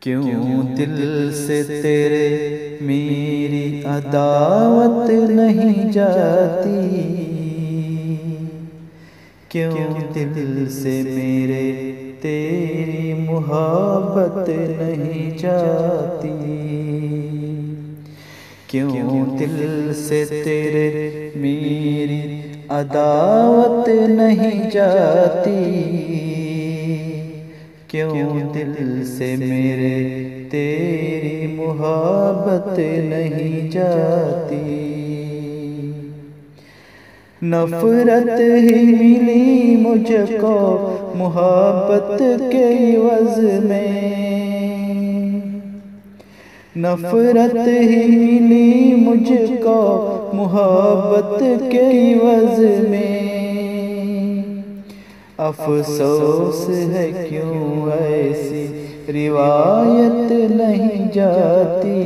क्यों दिल से तेरे मेरी अदावत नहीं जाती, क्यों दिल से मेरे तेरी मुहब्बत नहीं जाती, क्यों दिल से तेरे मेरी अदावत नहीं जाती, क्यों दिल से मेरे तेरी मुहब्बत नहीं जाती। नफरत ही मिली मुझको मुहब्बत के इवज़ में, नफरत ही मिली मुझको मुहब्बत के इवज़ में। अफसोस है क्यों ऐसी रिवायत नहीं जाती,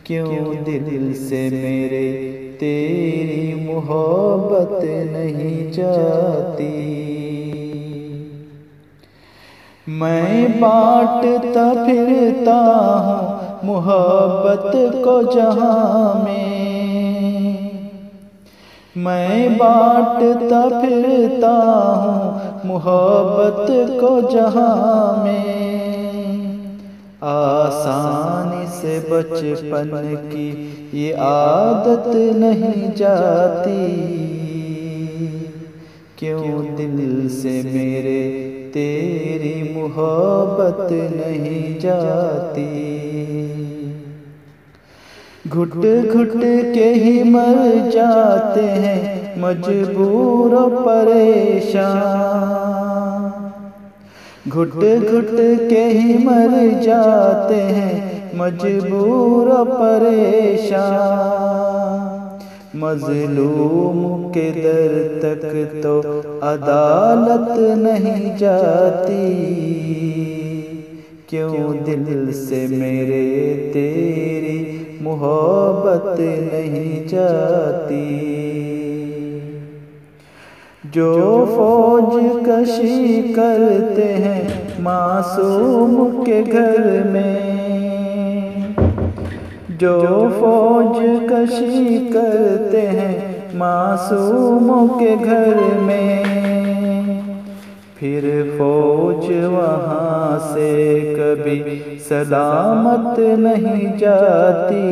क्यों दिल से मेरे तेरी मोहब्बत नहीं जाती। मैं बांटता फिरता हूँ मोहब्बत को जहाँ में, मैं बांटता फिरता हूँ मोहब्बत को जहाँ में। आसानी से बचपन की ये आदत नहीं जाती, क्यों दिल से मेरे तेरी मोहब्बत नहीं जाती। घुट घुट के ही मर जाते हैं मजबूर और परेशान, घुट घुट के ही मर जाते हैं मजबूर और परेशान। मज़लूम के दर तक तो अदालत नहीं जाती, क्यों दिल से मेरे तेरी मोहब्बत नहीं जाती। जो फौज कशी करते हैं मासूम के घर में, जो फौज कशी करते हैं मासूमों के घर में, फिर फौज वहाँ से कभी सलामत नहीं जाती,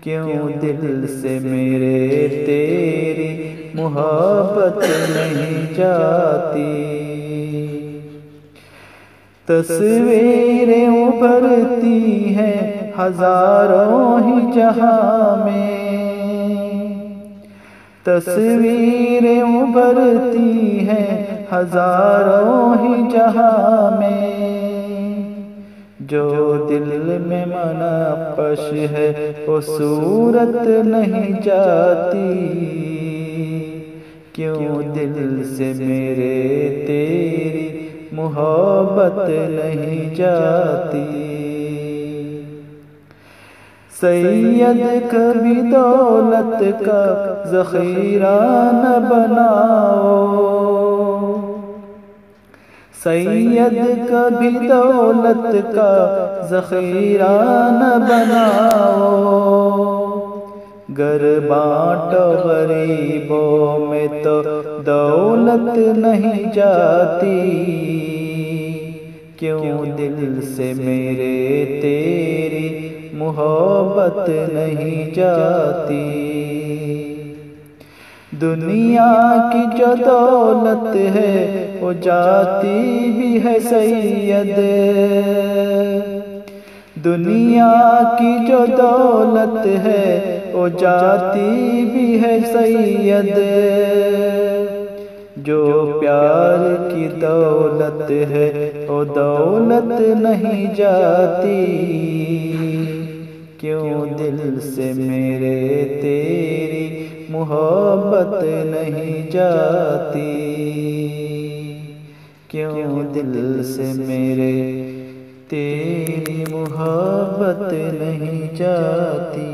क्यों दिल से मेरे तेरी मोहब्बत नहीं जाती। तस्वीरें उभरती हैं हजारों ही जहां में, तस्वीरें उभरती हैं हजारों ही जहां में। जो दिल में मनपश है वो सूरत नहीं जाती, क्यों दिल से मेरे तेरी मोहब्बत नहीं जाती। सैयद कभी दौलत का ज़ख़ीरा न बनाओ, सैयद कभी दौलत का ज़ख़ीरा न बनाओ। गर बाँटो गरीबों में तो दौलत नहीं जाती, क्यों दिल से मेरे तेरी मोहब्बत नहीं जाती। दुनिया की जो दौलत है वो जाती भी है सैयद, दुनिया की जो दौलत है वो जाती भी है सैयद। जो प्यार की दौलत है वो दौलत नहीं जाती, क्यों दिल से मेरे तेरी मोहब्बत नहीं जाती, क्यों दिल से मेरे तेरी मोहब्बत नहीं जाती।